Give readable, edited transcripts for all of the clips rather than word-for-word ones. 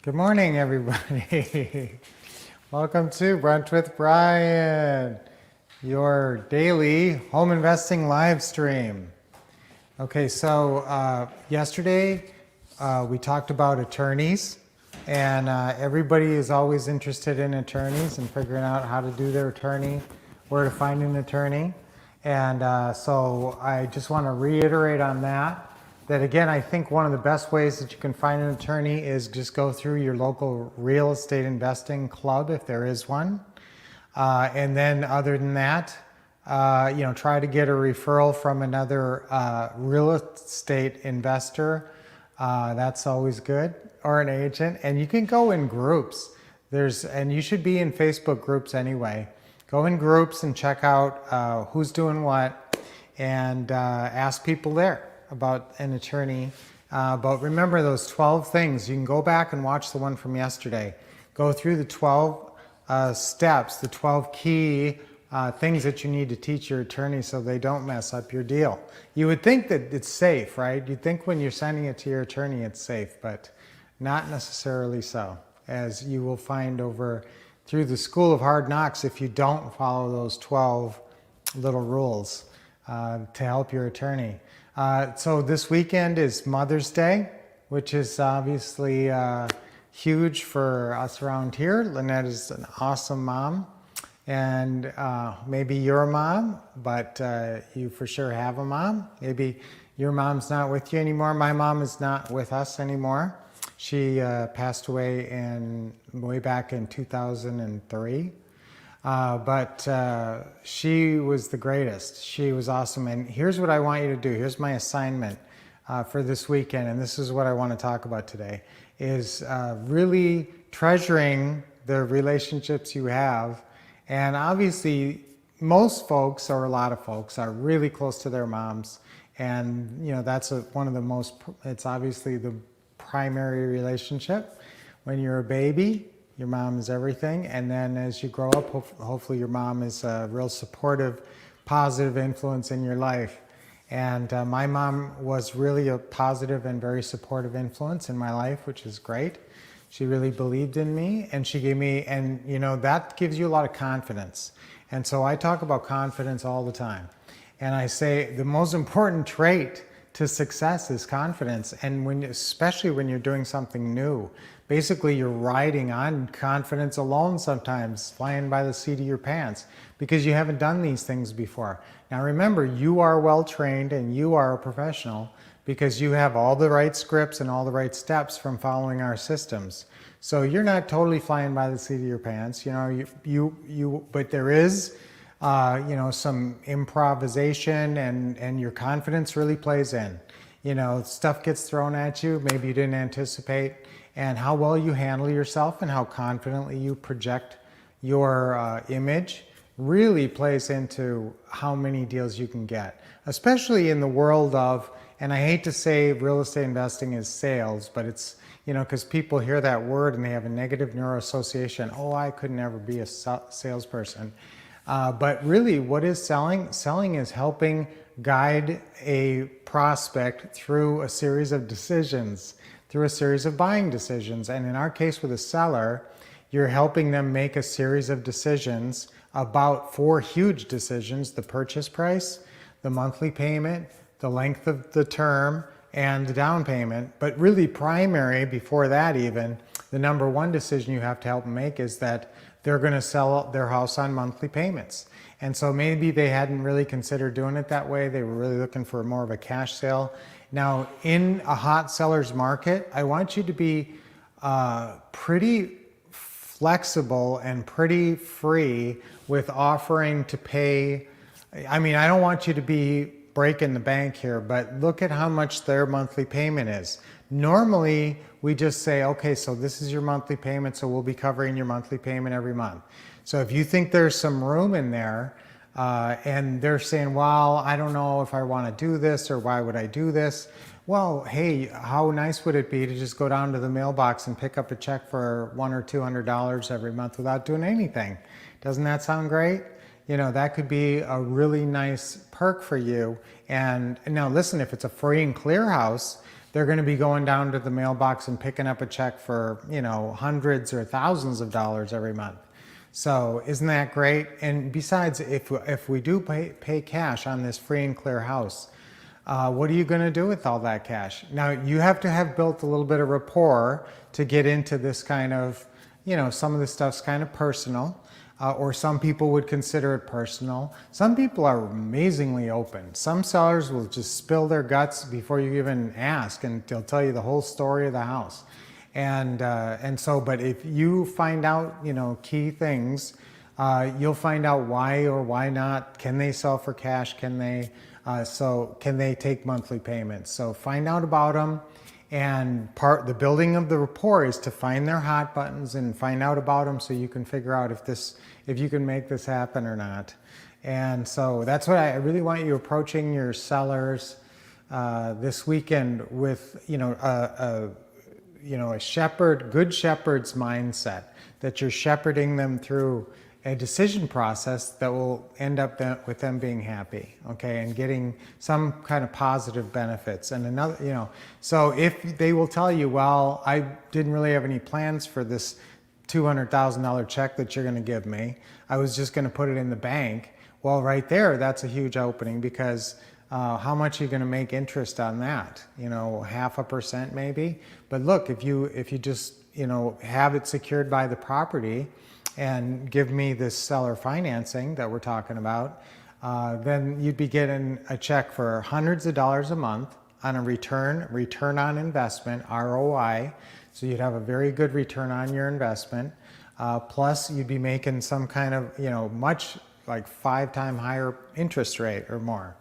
Good morning, everybody. Welcome to Brunch with Brian, your daily home investing live stream. Okay, so yesterday we talked about attorneys, and everybody is always interested in attorneys and figuring out how to do their attorney, where to find an attorney. And so I just want to reiterate on that again, I think one of the best ways that you can find an attorney is just go through your local real estate investing club, if there is one. And then other than that, try to get a referral from another real estate investor. That's always good, or an agent. And you can go in groups. And you should be in Facebook groups anyway. Go in groups and check out who's doing what, and ask people there about an attorney. But remember those 12 things. You can go back and watch the one from yesterday. Go through the 12 steps, the 12 key things that you need to teach your attorney so they don't mess up your deal. You would think that it's safe, right? You'd think when you're sending it to your attorney it's safe, but not necessarily so, as you will find over through the School of Hard Knocks if you don't follow those 12 little rules to help your attorney. So this weekend is Mother's Day, which is obviously huge for us around here. Lynette is an awesome mom, and maybe you're a mom, but you for sure have a mom. Maybe your mom's not with you anymore. My mom is not with us anymore. She passed away way back in 2003. But she was the greatest. She was awesome. And here's what I want you to do. Here's my assignment for this weekend. And this is what I want to talk about today, is really treasuring the relationships you have. And obviously, most folks, or a lot of folks, are really close to their moms. And, that's one of the most, it's obviously the primary relationship. When you're a baby, your mom is everything, and then as you grow up, hopefully your mom is a real supportive, positive influence in your life. And my mom was really a positive and very supportive influence in my life, which is great. She really believed in me, and she gave me, and that gives you a lot of confidence. And so I talk about confidence all the time. And I say the most important trait to success is confidence, and especially when you're doing something new. Basically, you're riding on confidence alone sometimes, flying by the seat of your pants, because you haven't done these things before. Now remember, you are well trained and you are a professional because you have all the right scripts and all the right steps from following our systems. So you're not totally flying by the seat of your pants, but there is some improvisation, and your confidence really plays in. Stuff gets thrown at you, maybe you didn't anticipate, and how well you handle yourself and how confidently you project your image really plays into how many deals you can get, especially in the world of, and I hate to say real estate investing is sales, but it's, because people hear that word and they have a negative neuroassociation. Oh, I could never be a salesperson. But really, what is selling? Selling is helping guide a prospect through a series of decisions, through a series of buying decisions. And in our case with a seller, you're helping them make a series of decisions about 4 huge decisions: the purchase price, the monthly payment, the length of the term, and the down payment. But really primary, before that even, the number one decision you have to help them make is that they're going to sell their house on monthly payments. And so maybe they hadn't really considered doing it that way. They were really looking for more of a cash sale. Now, in a hot seller's market, I want you to be pretty flexible and pretty free with offering to pay. I mean, I don't want you to be breaking the bank here, but look at how much their monthly payment is. Normally, we just say, okay, so this is your monthly payment, so we'll be covering your monthly payment every month. So if you think there's some room in there, and they're saying, well, I don't know if I want to do this, or why would I do this? Well, hey, how nice would it be to just go down to the mailbox and pick up a check for $100 or $200 every month without doing anything? Doesn't that sound great? That could be a really nice perk for you. And now listen, if it's a free and clear house, they're going to be going down to the mailbox and picking up a check for, you know, hundreds or thousands of dollars every month. So isn't that great? And besides, if we do pay cash on this free and clear house, what are you going to do with all that cash? Now, you have to have built a little bit of rapport to get into this kind of, you know, some of this stuff's kind of personal, or some people would consider it personal. Some people are amazingly open. Some sellers will just spill their guts before you even ask, and they'll tell you the whole story of the house. And so, but if you find out, you know, key things, you'll find out why or why not. Can they sell for cash? Can they? So can they take monthly payments? So find out about them, and the building of the rapport is to find their hot buttons and find out about them so you can figure out if you can make this happen or not. And so that's what I really want you approaching your sellers this weekend with, you know, a good shepherd's mindset, that you're shepherding them through a decision process that will end up with them being happy, okay, and getting some kind of positive benefits. And another, you know, so if they will tell you, well, I didn't really have any plans for this $200,000 check that you're going to give me, I was just going to put it in the bank. Well, right there, that's a huge opening, because how much are you going to make interest on that? You know, 0.5% maybe. But look, if you just, you know, have it secured by the property and give me this seller financing that we're talking about, then you'd be getting a check for hundreds of dollars a month on a return on investment, ROI. So you'd have a very good return on your investment. Plus you'd be making some kind of, you know, much like 5-time higher interest rate or more.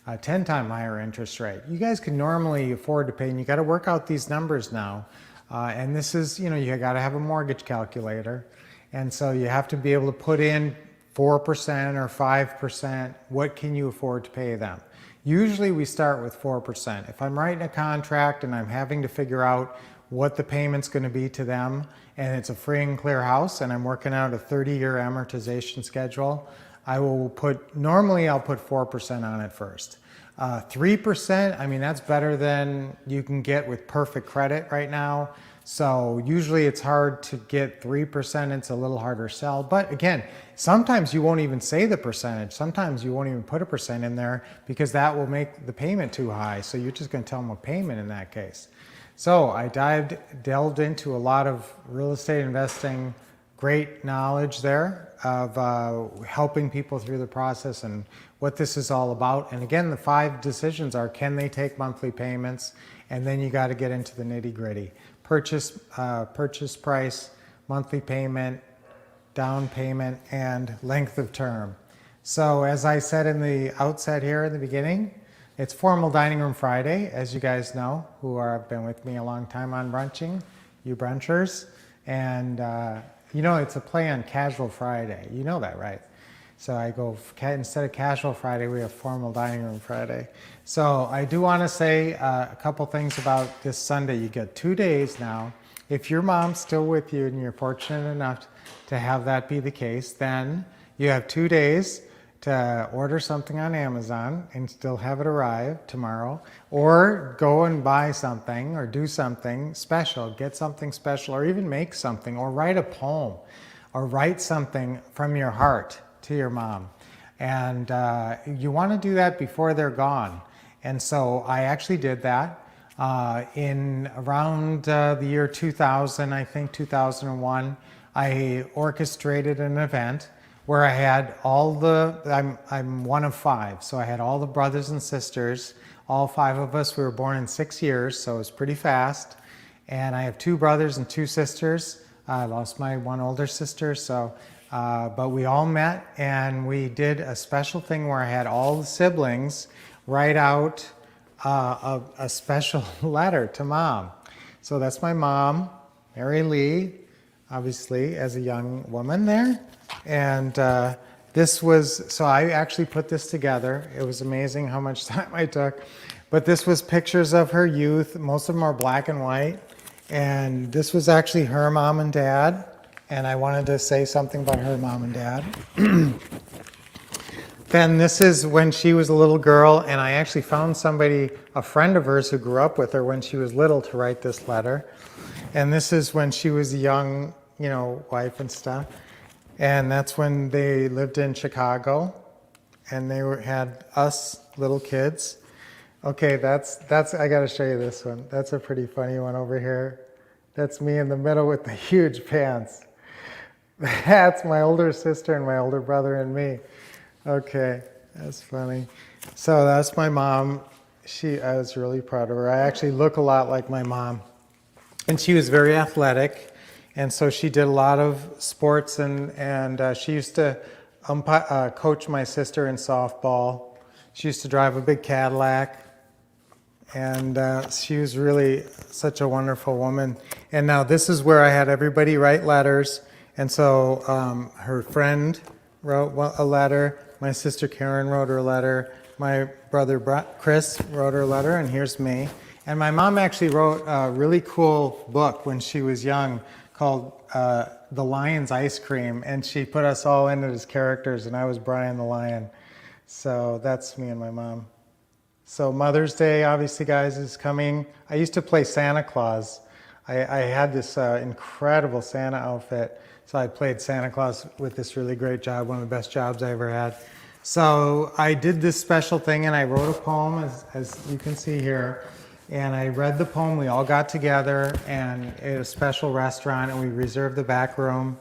10-time higher interest rate. You guys can normally afford to pay, and you got to work out these numbers now. And this is, you know, you got to have a mortgage calculator. And so you have to be able to put in 4% or 5%. What can you afford to pay them? Usually we start with 4%. If I'm writing a contract and I'm having to figure out what the payment's going to be to them, and it's a free and clear house, and I'm working out a 30-year amortization schedule, normally I'll put 4% on it first. 3%, I mean, that's better than you can get with perfect credit right now. So usually it's hard to get 3%, it's a little harder to sell. But again, sometimes you won't even say the percentage. Sometimes you won't even put a percent in there, because that will make the payment too high. So you're just going to tell them a payment in that case. So I delved into a lot of real estate investing, great knowledge there of helping people through the process and what this is all about. And again, the 5 decisions are, can they take monthly payments? And then you got to get into the nitty gritty. Purchase price, monthly payment, down payment, and length of term. So as I said in the outset here in the beginning, it's Formal Dining Room Friday, as you guys know, who have been with me a long time on brunching, you brunchers. And you know, it's a play on Casual Friday. You know that, right? So I go, instead of Casual Friday, we have Formal Dining Room Friday. So I do want to say a couple things about this Sunday. You get 2 days now. If your mom's still with you and you're fortunate enough to have that be the case, then you have 2 days to order something on Amazon and still have it arrive tomorrow, or go and buy something or do something special, get something special, or even make something, or write a poem, or write something from your heart to your mom. And you want to do that before they're gone. And so I actually did that in around the year 2000, I think 2001. I orchestrated an event where I had I'm one of 5, so I had all the brothers and sisters, all 5 of us. We were born in 6 years, so it was pretty fast. And I have 2 brothers and 2 sisters. I lost my one older sister, so but we all met, and we did a special thing where I had all the siblings write out a special letter to Mom. So that's my mom, Mary Lee, obviously, as a young woman there. And so I actually put this together. It was amazing how much time I took. But this was pictures of her youth. Most of them are black and white. And this was actually her mom and dad. And I wanted to say something about her mom and dad. Then this is when she was a little girl, and I actually found somebody, a friend of hers who grew up with her when she was little, to write this letter. And this is when she was a young, wife and stuff. And that's when they lived in Chicago, and had us little kids. Okay, that's I got to show you this one. That's a pretty funny one over here. That's me in the middle with the huge pants. That's my older sister and my older brother and me. Okay, that's funny. So that's my mom. I was really proud of her. I actually look a lot like my mom. And she was very athletic. And so she did a lot of sports, and she used to coach my sister in softball. She used to drive a big Cadillac. And she was really such a wonderful woman. And now this is where I had everybody write letters. And so her friend wrote a letter. My sister Karen wrote her a letter. My brother Chris wrote her a letter, and here's me. And my mom actually wrote a really cool book when she was young called The Lion's Ice Cream. And she put us all in it as characters, and I was Brian the Lion. So that's me and my mom. So Mother's Day, obviously, guys, is coming. I used to play Santa Claus. I had this incredible Santa outfit. So I played Santa Claus with this really great job, one of the best jobs I ever had. So I did this special thing, and I wrote a poem, as you can see here. And I read the poem. We all got together and at a special restaurant, and we reserved the back room.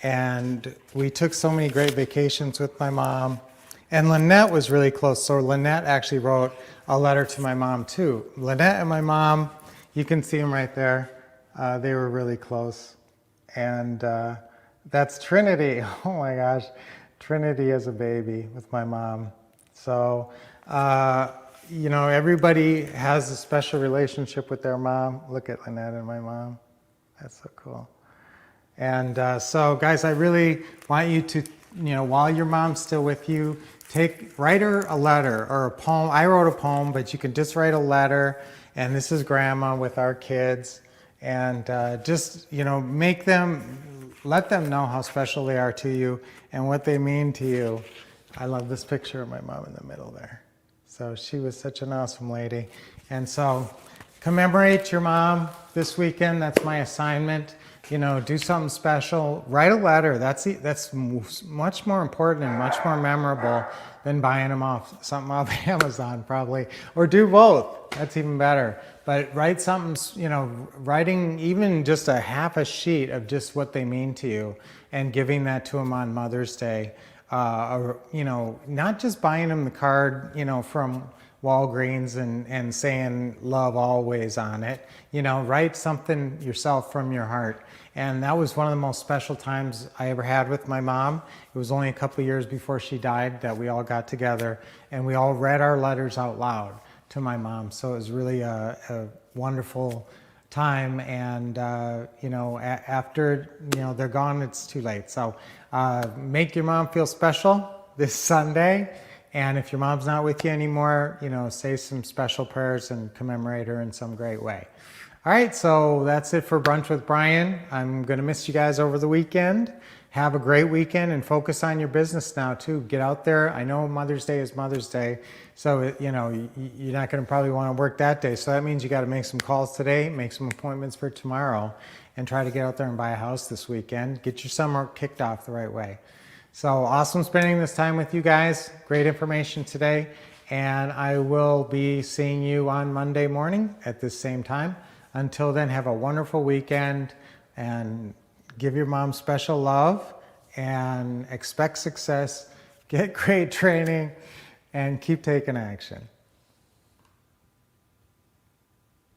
And we took so many great vacations with my mom. And Lynette was really close. So Lynette actually wrote a letter to my mom, too. Lynette and my mom, you can see them right there. They were really close. And that's Trinity. Oh my gosh. Trinity as a baby with my mom. So, everybody has a special relationship with their mom. Look at Lynette and my mom. That's so cool. And so, guys, I really want you to, while your mom's still with you, write her a letter or a poem. I wrote a poem, but you can just write a letter. And this is Grandma with our kids. And let them know how special they are to you and what they mean to you. I love this picture of my mom in the middle there. So she was such an awesome lady. And so commemorate your mom this weekend. That's my assignment. Do something special. Write a letter. That's much more important and much more memorable than buying them something off Amazon probably. Or do both. That's even better. But write something, writing even just a half a sheet of just what they mean to you and giving that to them on Mother's Day. Not just buying them the card, from Walgreens and saying love always on it. Write something yourself from your heart. And that was one of the most special times I ever had with my mom. It was only a couple of years before she died that we all got together and we all read our letters out loud to my mom. So it was really a wonderful time. And, after, they're gone, it's too late. So make your mom feel special this Sunday. And if your mom's not with you anymore, say some special prayers and commemorate her in some great way. All right, so that's it for Brunch with Brian. I'm going to miss you guys over the weekend. Have a great weekend and focus on your business now, too. Get out there. I know Mother's Day is Mother's Day, so, you're not going to probably want to work that day. So that means you got to make some calls today, make some appointments for tomorrow, and try to get out there and buy a house this weekend. Get your summer kicked off the right way. So awesome spending this time with you guys. Great information today. And I will be seeing you on Monday morning at this same time. Until then, have a wonderful weekend and give your mom special love and expect success. Get great training and keep taking action.